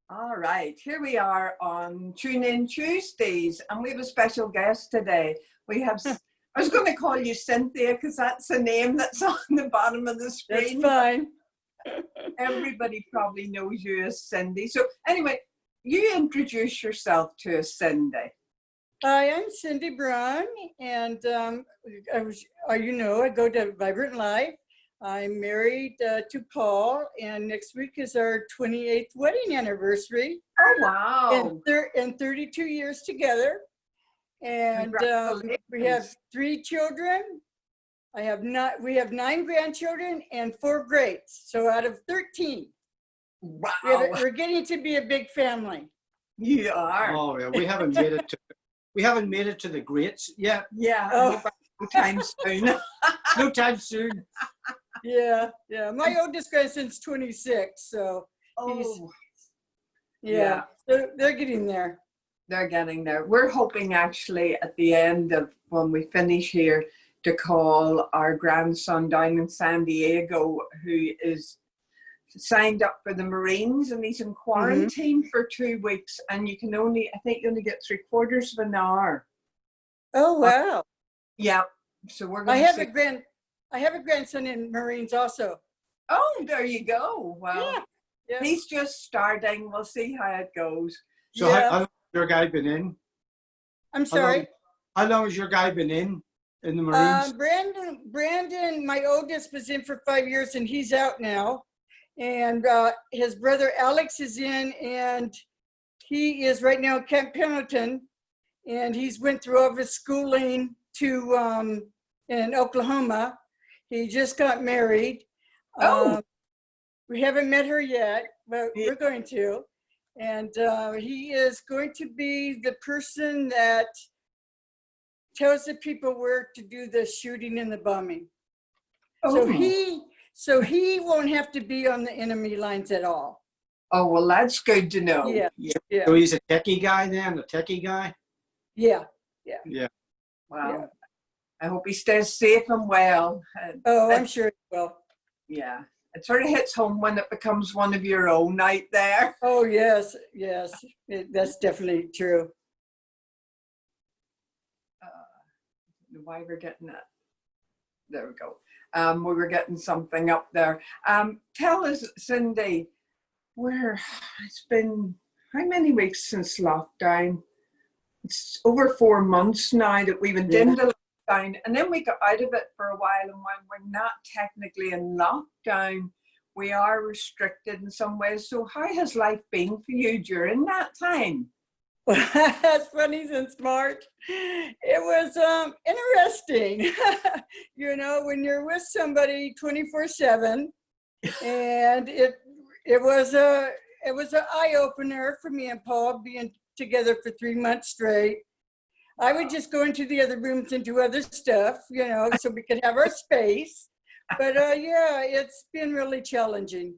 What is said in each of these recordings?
All right, here we are on Tune In Tuesdays, and we have a special guest today. We have, I was going to call you Cynthia because that's the name that's on the bottom of the screen. That's fine. Everybody probably knows you as Cindy. So anyway, you introduce yourself to us, Cindy. Hi, I'm Cindy Braun, and I go to Vibrant Life. I'm married to Paul, and next week is our 28th wedding anniversary. Oh, wow. And 32 years together. And we have 3 children. We have 9 grandchildren and 4 greats. So out of 13. Wow. We're getting to be a big family. You are. Oh, yeah. We haven't made it to the greats yet. Yeah. Oh. No time soon. No time soon. Yeah. My oldest grandson's 26, so yeah. So they're getting there. They're getting there. We're hoping actually at the end of when we finish here to call our grandson down in San Diego, who is signed up for the Marines, and he's in quarantine for 2 weeks, and I think you only get 3/4 of an hour. Oh wow. Yeah. So we're going I have a grandson in Marines also. Oh, there you go. Well, yeah. He's just starting. We'll see how it goes. So how long has your guy been in? I'm sorry? How long has your guy been in the Marines? Brandon, my oldest, was in for 5 years, and he's out now. And his brother Alex is in, and he is right now at Camp Pendleton, and he's went through all of his schooling to in Oklahoma. He just got married. We haven't met her yet, but we're going to. And he is going to be the person that tells the people where to do the shooting and the bombing. So he won't have to be on the enemy lines at all. Oh, well, that's good to know. Yeah. So he's a techie guy then, a techie guy? Yeah. Wow. Yeah. I hope he stays safe and well. I'm sure he will. Yeah. It sort of hits home when it becomes one of your own out there. Oh, yes. That's definitely true. Why we're getting that? There we go. We were getting something up there. Tell us, Cindy, it's been how many weeks since lockdown? It's over 4 months now that we went into lockdown, and then we got out of it for a while, and when we're not technically in lockdown, we are restricted in some ways. So how has life been for you during that time? Well, that's funny and smart. It was interesting. When you're with somebody 24/7, and it was an eye-opener for me and Paul being together for 3 months straight. I would just go into the other rooms and do other stuff, so we could have our space. But it's been really challenging.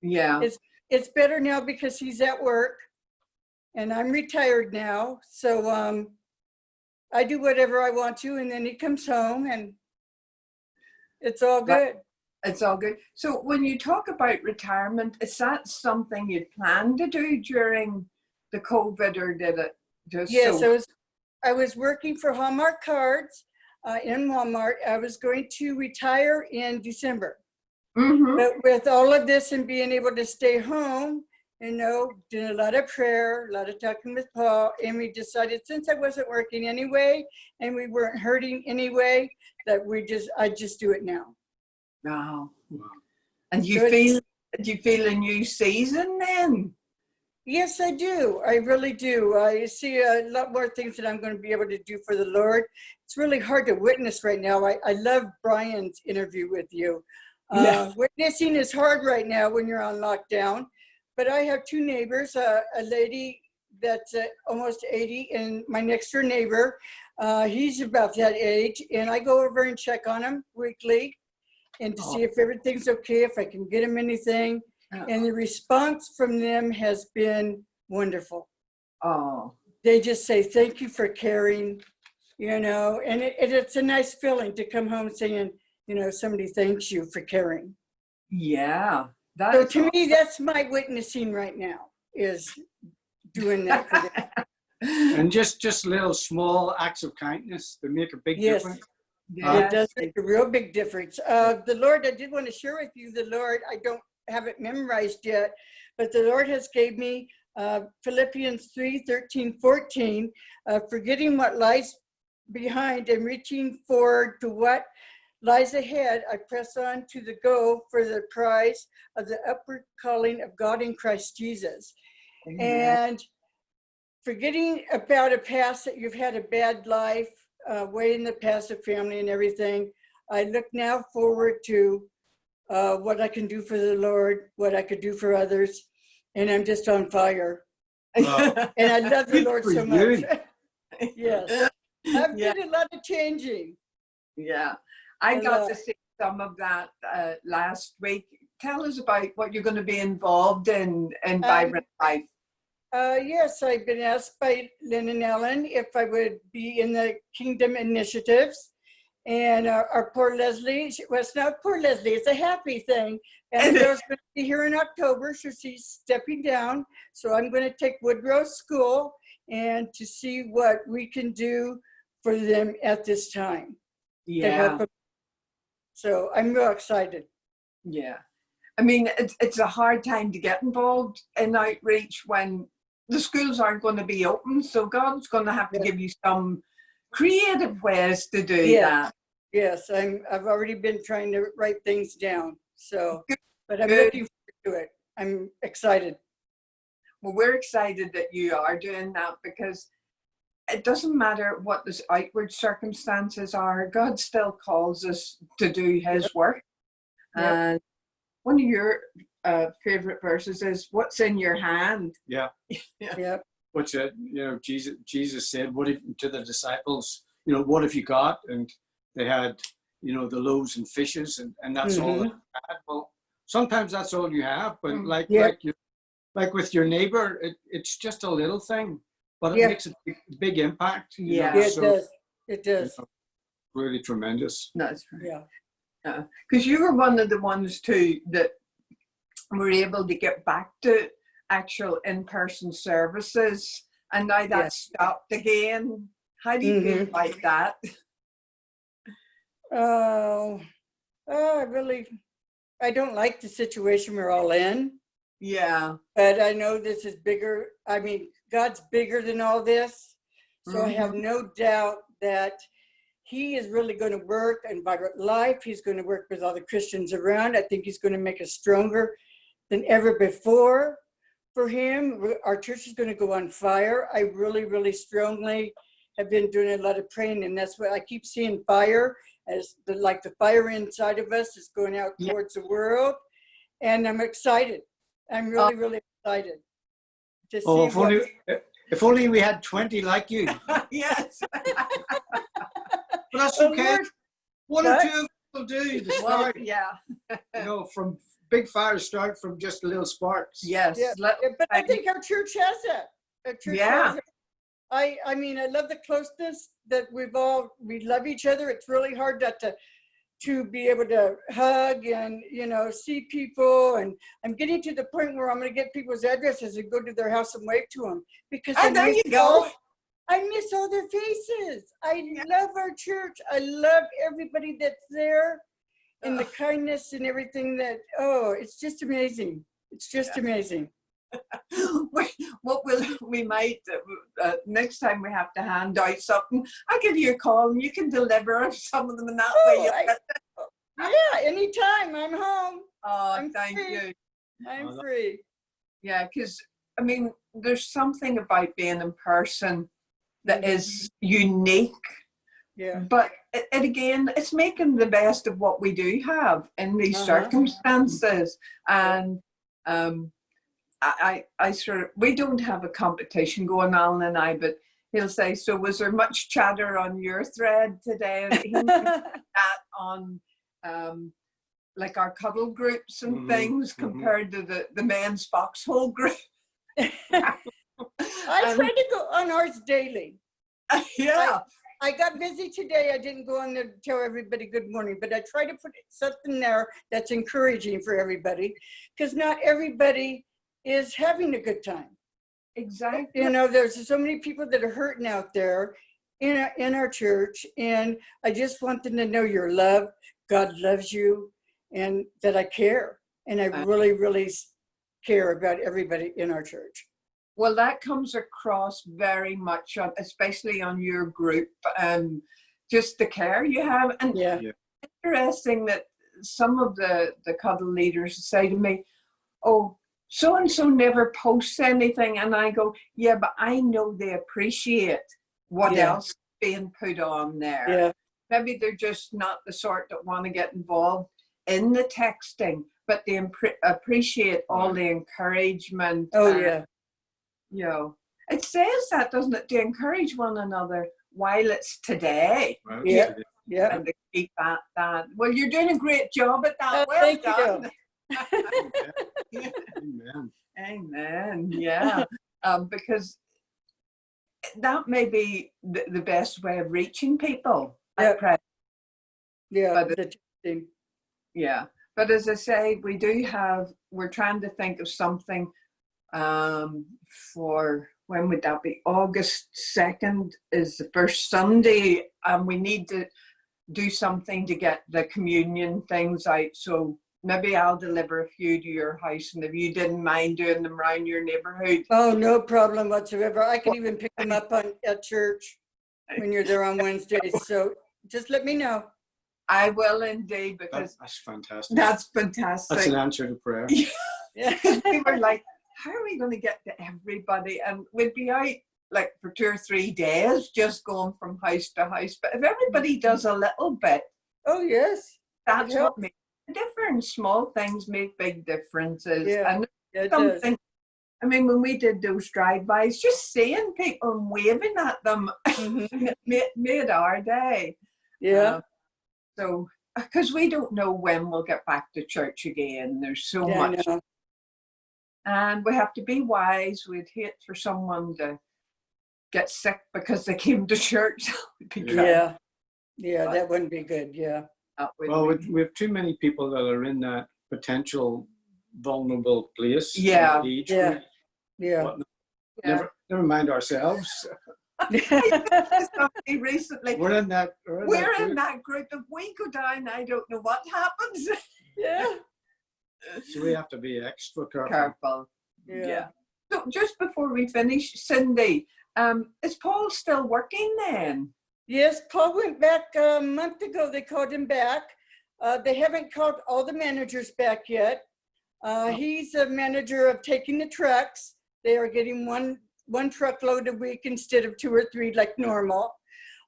Yeah. It's better now because he's at work. And I'm retired now, so I do whatever I want to, and then he comes home, and it's all good. It's all good. So when you talk about retirement, is that something you plan to do during the COVID, or did it just? Yes, I was working for Hallmark Cards in Walmart. I was going to retire in December. Mm-hmm. But with all of this and being able to stay home, doing a lot of prayer, a lot of talking with Paul, and we decided, since I wasn't working anyway and we weren't hurting anyway, that I'd just do it now. Wow. And do you feel a new season then? Yes, I do. I really do. I see a lot more things that I'm going to be able to do for the Lord. It's really hard to witness right now. I love Brian's interview with you. Witnessing is hard right now when you're on lockdown. But I have 2 neighbors, a lady that's almost 80, and my next door neighbor, he's about that age, and I go over and check on him weekly and to see if everything's okay, if I can get him anything. And the response from them has been wonderful. Oh. They just say, thank you for caring, and it's a nice feeling to come home saying, somebody thanks you for caring. Yeah. That So is to me, that's my witnessing right now, is doing that for them. awesome. And just little small acts of kindness that make a big Yes. difference. It does Yes. make a real big difference. The Lord, I did want to share with you, the Lord, I don't have it memorized yet, but the Lord has gave me Philippians 3:13-14, forgetting what lies behind and reaching forward to what lies ahead, I press on to the goal for the prize of the upward calling of God in Christ Jesus. Amen. And forgetting about a past that you've had a bad life, way in the past of family and everything, I look now forward to what I can do for the Lord, what I could do for others, and I'm just on fire. Wow. And I love the Good Lord for so much. you. Yes, I've Yeah. did a lot of changing. Yeah, I A got lot. to see some of that last week. Tell us about what you're going to be involved in Vibrant Life. Yes, I've been asked by Lynn and Ellen if I would be in the Kingdom Initiatives. And our poor Leslie, well, it's not poor Leslie, it's a happy thing. And the girl's going to be here in October, so she's stepping down. So I'm going to take Woodrow School and to see what we can do for them at this time to help Yeah, them. So I'm real excited. yeah. I mean, it's a hard time to get involved in outreach when the schools aren't going to be open. So God's going to have to give you some creative ways to do Yeah. that. Yes, I've already been trying to write things down. So, but I'm Good. looking forward to it. I'm excited. Well, we're excited that you are doing that because it doesn't matter what the outward circumstances are. God still calls us to do His work. Yep. And one of your favorite verses is, "What's in your hand?" Yeah. Yep. Which Jesus said, "What if to the disciples? What have you got?" And they had, the loaves and fishes, and that's all that they had. Well, sometimes that's all you have, but like with your neighbor, it's just a little thing, but it makes a big impact. Yeah. Yeah, it so, does. It does. really tremendous. That's right. Yeah. Because you were one of the ones too that were able to get back to actual in-person services, and now that's stopped again. How do you feel about that? Oh, I don't like the situation we're all in, Yeah. but I know this is bigger. I mean, God's bigger than all this. So I have no doubt that He is really going to work in Vibrant Life. He's going to work with all the Christians around. I think He's going to make us stronger than ever before for Him. Our church is going to go on fire. I really, really strongly have been doing a lot of praying, and that's what I keep seeing, fire, as like the fire inside of us is going out towards the world. And I'm excited. I'm really, really excited to see if only we had 20 like you. Yes. But that's Oh, okay. Lord. One or two will do. The Well, start, yeah. from big fires start from just little sparks. Yes. Yeah, but I think our church has that. Our church has it. I mean, I love the closeness that we love each other. It's really hard not to be able to hug and, see people. And I'm getting to the point where I'm going to get people's addresses and go to their house and wave to them because there you go. I miss all their faces. I love our church. I love everybody that's there and the kindness and everything it's just amazing. It's just amazing. We might next time we have to hand out something, I'll give you a call and you can deliver some of them in that way. Yeah, anytime. I'm home. Oh, thank free. you. I'm free. Yeah, because I mean, there's something about being in person that is unique. Yeah. But it again, it's making the best of what we do have in these circumstances. And I sort of, we don't have a competition going on, and but he'll say, "So was there much chatter on your thread today?" And he that on like our cuddle groups and things compared to the men's foxhole group. I try to go on ours daily. Yeah. I got busy today. I didn't go on there to tell everybody good morning, but I try to put something there that's encouraging for everybody, because not everybody is having a good time. Exactly. You know, there's so many people that are hurting out there in our church, and I just want them to know you're loved. God loves you, and that I care, and I really, really care about everybody in our church. Well, that comes across very much, especially on your group, just the care you have. And Yeah. interesting that some of the cuddle leaders say to me, oh, so-and-so never posts anything. And I go, yeah, but I know they appreciate what else is being put on there. Yeah. Maybe they're just not the sort that want to get involved in the texting, but they appreciate all the encouragement. Oh, yeah. You know, it says that, doesn't it, to encourage one another while it's today. Right. Yeah. Yeah. And to keep that. Well, you're doing a great job at that. Oh, Well thank done. you. Amen. Amen. Yeah. Because that may be the best way of reaching people. Yeah. At present. Yeah. But yeah. But as I say, we're trying to think of something for, when would that be? August 2nd is the first Sunday, and we need to do something to get the communion things out. So maybe I'll deliver a few to your house, and if you didn't mind doing them around your neighborhood. Oh, no problem whatsoever. I can even pick them up at church when you're there on Wednesdays. So just let me know. I will indeed, because That's fantastic. that's fantastic. That's an answer to prayer. Yeah. We were like, how are we going to get to everybody? And we'd be out like for 2 or 3 days just going from house to house. But if everybody does a little bit, Oh, yes. that's what makes a difference. Small things make big differences. Yeah. And It does. something, I mean, when we did those drive-bys, just seeing people and waving at them made our day. Yeah. So, because we don't know when we'll get back to church again. There's so Yeah, much. I know. And we have to be wise. We'd hate for someone to get sick because they came to church. Yeah. Yeah, that wouldn't be good. Yeah. Well, we have too many people that are in that potential vulnerable place. Yeah. Age Yeah. group, Yeah. whatnot. Never mind ourselves. Somebody recently, We're in that group. If we go down, I don't know what happens. Yeah. So we have to be extra careful. Careful. Yeah. So just before we finish, Cindy, is Paul still working then? Yes, Paul went back a month ago. They called him back. They haven't called all the managers back yet. He's a manager of taking the trucks. They are getting one truckload a week instead of 2 or 3 like normal.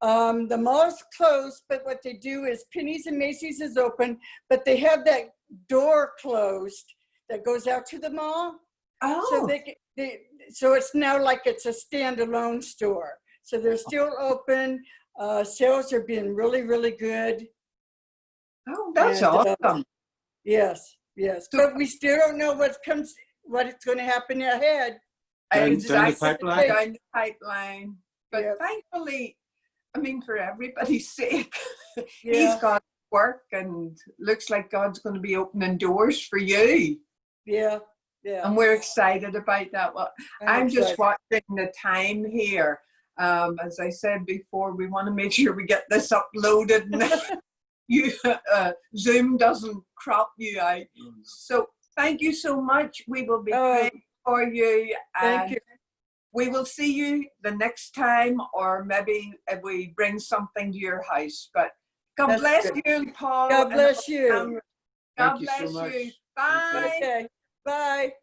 The mall's closed, but what they do is Penny's and Macy's is open, but they have that door closed that goes out to the mall. Oh. So so it's now like it's a standalone store. So they're still open. Sales are being really, really good. Oh, that's awesome. Yes, yes. But we still don't know what it's going to happen ahead. Down the pipeline. But Yeah. thankfully, I mean, for everybody's sake, Yeah. he's got work, and looks like God's going to be opening doors for you. Yeah, yeah. And we're excited about that. Well, I'm just excited. watching the time here. As I said before, we want to make sure we get this uploaded and Zoom doesn't crop you out. So thank you so much. We will be praying for you. Thank you. We will see you the next time, or maybe if we bring something to your house. But God bless you, Paul. God bless you. God Thank you so bless much. you. Bye. Okay, bye.